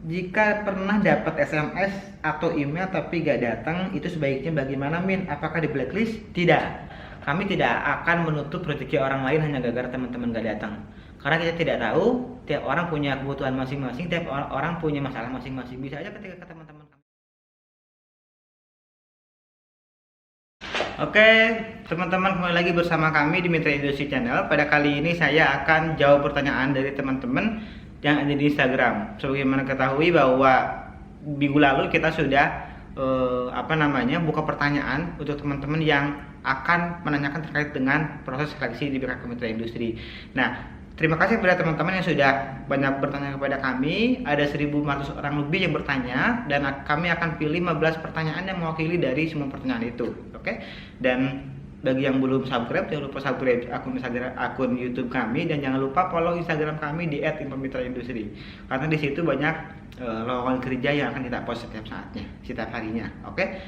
Jika pernah dapat SMS atau email tapi gak datang, itu sebaiknya bagaimana, Min? Apakah di blacklist? Tidak. Kami tidak akan menutup rezeki orang lain hanya gara-gara teman-teman gak datang. Karena kita tidak tahu, tiap orang punya kebutuhan masing-masing, tiap orang punya masalah masing-masing. Bisa aja ketika teman-teman. Oke, teman-teman, kembali lagi bersama kami di Mitra Industri Channel. Pada kali ini saya akan jawab pertanyaan dari teman-teman yang ada di Instagram. Sebagaimana ketahui bahwa minggu lalu kita sudah buka pertanyaan untuk teman-teman yang akan menanyakan terkait dengan proses seleksi di BKK Mitra Industri. Nah, terima kasih kepada teman-teman yang sudah banyak bertanya kepada kami. Ada 1.500 orang lebih yang bertanya, dan kami akan pilih 15 pertanyaan yang mewakili dari semua pertanyaan itu. Oke? Dan bagi yang belum subscribe, jangan lupa subscribe akun YouTube kami, dan jangan lupa follow Instagram kami di @infomitra-industri. Karena di situ banyak lowongan kerja yang akan kita post setiap harinya. Oke,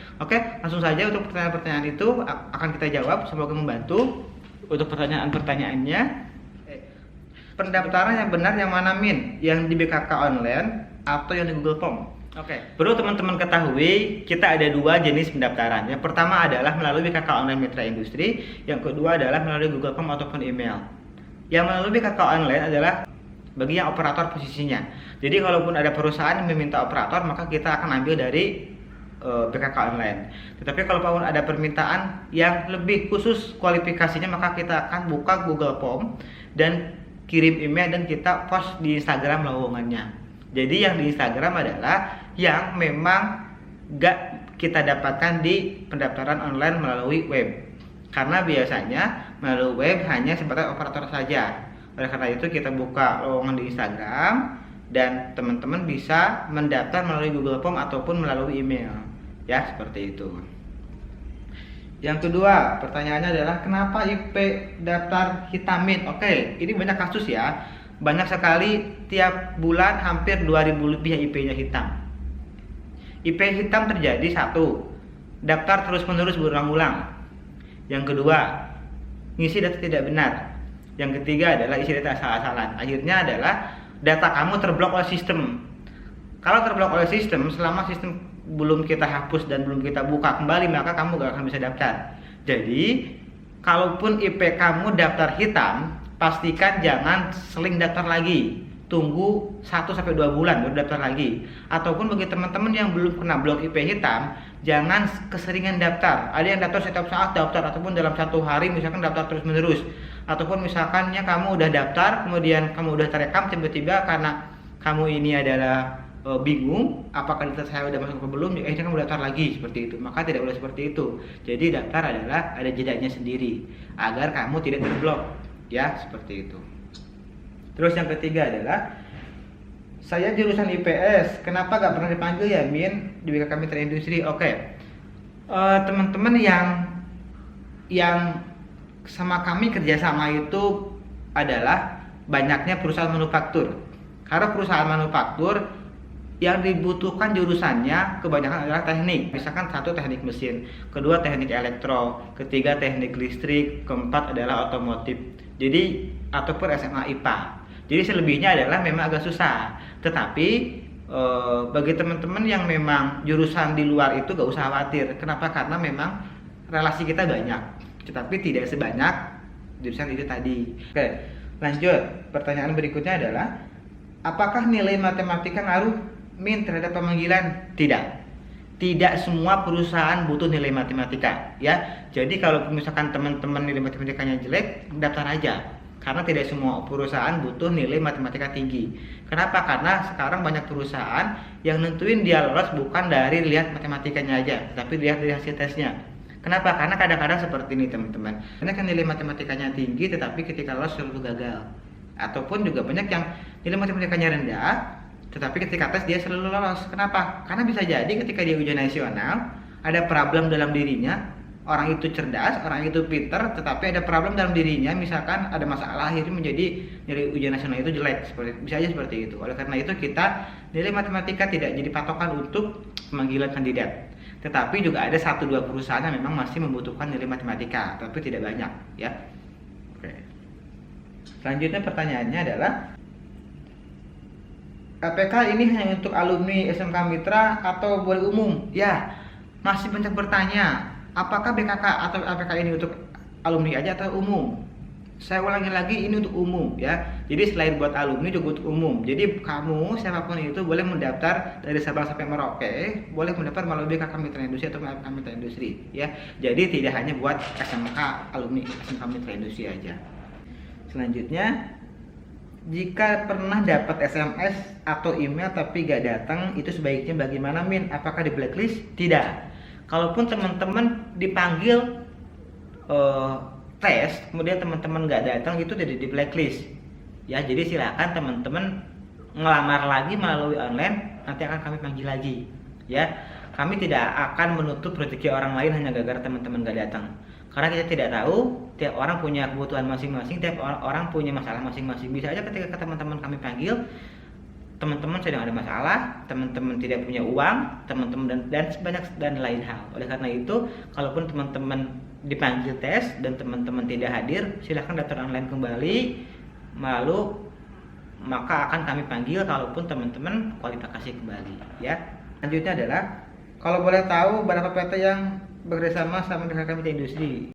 langsung saja untuk pertanyaan-pertanyaan itu akan kita jawab. Semoga membantu. Untuk pertanyaan-pertanyaannya, pendaftaran yang benar yang mana, Min? Yang di BKK online atau yang di Google Form? Perlu teman-teman ketahui, kita ada dua jenis pendaftaran. Yang pertama adalah melalui BKK Online Mitra Industri, yang kedua adalah melalui Google Form ataupun email. Yang melalui BKK Online adalah bagi yang operator posisinya. Jadi kalaupun ada perusahaan yang meminta operator, maka kita akan ambil dari BKK Online. Tetapi kalau ada permintaan yang lebih khusus kualifikasinya, maka kita akan buka Google Form dan kirim email, dan kita post di Instagram lowongannya. Jadi yang di Instagram adalah yang memang gak kita dapatkan di pendaftaran online melalui web. Karena biasanya melalui web hanya sebatas operator saja. Oleh karena itu kita buka lowongan di Instagram, dan teman-teman bisa mendaftar melalui Google Form ataupun melalui email. Ya, seperti itu. Yang kedua, pertanyaannya adalah kenapa IP daftar hitamin? Oke, ini banyak kasus ya. Banyak sekali, tiap bulan hampir 2.000 lebih IP-nya hitam. IP hitam terjadi satu, daftar terus-menerus berulang-ulang. Yang kedua, ngisi data tidak benar. Yang ketiga adalah isi data asal-asalan. Akhirnya adalah data kamu terblok oleh sistem. Kalau terblok oleh sistem, selama sistem belum kita hapus dan belum kita buka kembali, maka kamu gak akan bisa daftar. Jadi, kalaupun IP kamu daftar hitam, pastikan jangan seling daftar lagi. Tunggu 1-2 bulan baru daftar lagi. Ataupun bagi teman-teman yang belum kena blok IP hitam, jangan keseringan daftar. Ada yang daftar setiap saat daftar, ataupun dalam satu hari misalkan daftar terus menerus. Ataupun misalkannya kamu udah daftar, kemudian kamu udah terekam, tiba-tiba karena kamu ini adalah bingung apakah data saya udah masuk atau belum, akhirnya kamu daftar lagi seperti itu. Maka tidak boleh seperti itu. Jadi daftar adalah ada jedanya sendiri agar kamu tidak terblok, ya, seperti itu. Terus yang ketiga adalah, saya jurusan IPS, kenapa gak pernah dipanggil ya, Min, di BKK Mitra Industri? Teman-teman yang sama kami kerjasama itu adalah banyaknya perusahaan manufaktur. Karena perusahaan manufaktur yang dibutuhkan jurusannya kebanyakan adalah teknik. Misalkan satu teknik mesin, kedua teknik elektro, ketiga teknik listrik, keempat adalah otomotif. Jadi ataupun SMA IPA. Jadi selebihnya adalah memang agak susah. Tetapi bagi teman-teman yang memang jurusan di luar itu gak usah khawatir. Kenapa? Karena memang relasi kita banyak, tetapi tidak sebanyak jurusan itu tadi. Oke, lanjut. Pertanyaan berikutnya adalah, apakah nilai matematika ngaruh, Min, terhadap pemanggilan? Tidak semua perusahaan butuh nilai matematika, ya. Jadi kalau misalkan teman-teman nilai matematikanya jelek, daftar aja. Karena tidak semua perusahaan butuh nilai matematika tinggi. Kenapa? Karena sekarang banyak perusahaan yang nentuin dia lolos bukan dari lihat matematikanya aja, tapi lihat dari hasil tesnya. Kenapa? Karena kadang-kadang seperti ini, teman-teman. Karena kan nilai matematikanya tinggi, tetapi ketika lolos selalu gagal. Ataupun juga banyak yang nilai matematikanya rendah, tetapi ketika tes dia selalu lolos. Kenapa? Karena bisa jadi ketika dia ujian nasional ada problem dalam dirinya. Orang itu cerdas, orang itu pinter, tetapi ada problem dalam dirinya, misalkan ada masalah, akhirnya menjadi nilai ujian nasional itu jelek. Bisa aja seperti itu. Oleh karena itu kita nilai matematika tidak jadi patokan untuk pemanggilan kandidat. Tetapi juga ada 1-2 perusahaan yang memang masih membutuhkan nilai matematika, tapi tidak banyak, ya. Oke. Selanjutnya pertanyaannya adalah, APK ini hanya untuk alumni SMK Mitra atau boleh umum? Ya, masih banyak bertanya, apakah BKK atau APK ini untuk alumni aja atau umum? Saya ulangi lagi, ini untuk umum ya. Jadi selain buat alumni juga untuk umum. Jadi kamu siapapun itu boleh mendaftar dari Sabang sampai Merauke, boleh mendaftar melalui BKK Mitra Industri atau APK Mitra Industri ya. Jadi tidak hanya buat SMK alumni SMK Mitra Industri aja. Selanjutnya, jika pernah dapat SMS atau email tapi gak datang, itu sebaiknya bagaimana Min? Apakah di blacklist? Tidak. Kalaupun teman-teman dipanggil tes, kemudian teman-teman nggak datang, itu tidak di blacklist ya. Jadi silakan teman-teman ngelamar lagi melalui online, nanti akan kami panggil lagi ya. Kami tidak akan menutup rezeki orang lain hanya gara-gara teman-teman nggak datang, karena kita tidak tahu, tiap orang punya kebutuhan masing-masing, tiap orang punya masalah masing-masing. Bisa aja ketika teman-teman kami panggil, teman-teman sedang ada masalah, teman-teman tidak punya uang, teman-teman dan sebanyak dan lain hal. Oleh karena itu, kalaupun teman-teman dipanggil tes dan teman-teman tidak hadir, silahkan daftar online kembali, lalu maka akan kami panggil kalaupun teman-teman kualifikasi kembali ya. Selanjutnya adalah, kalau boleh tahu berapa PT yang bekerjasama sama BKK Mitra Industri?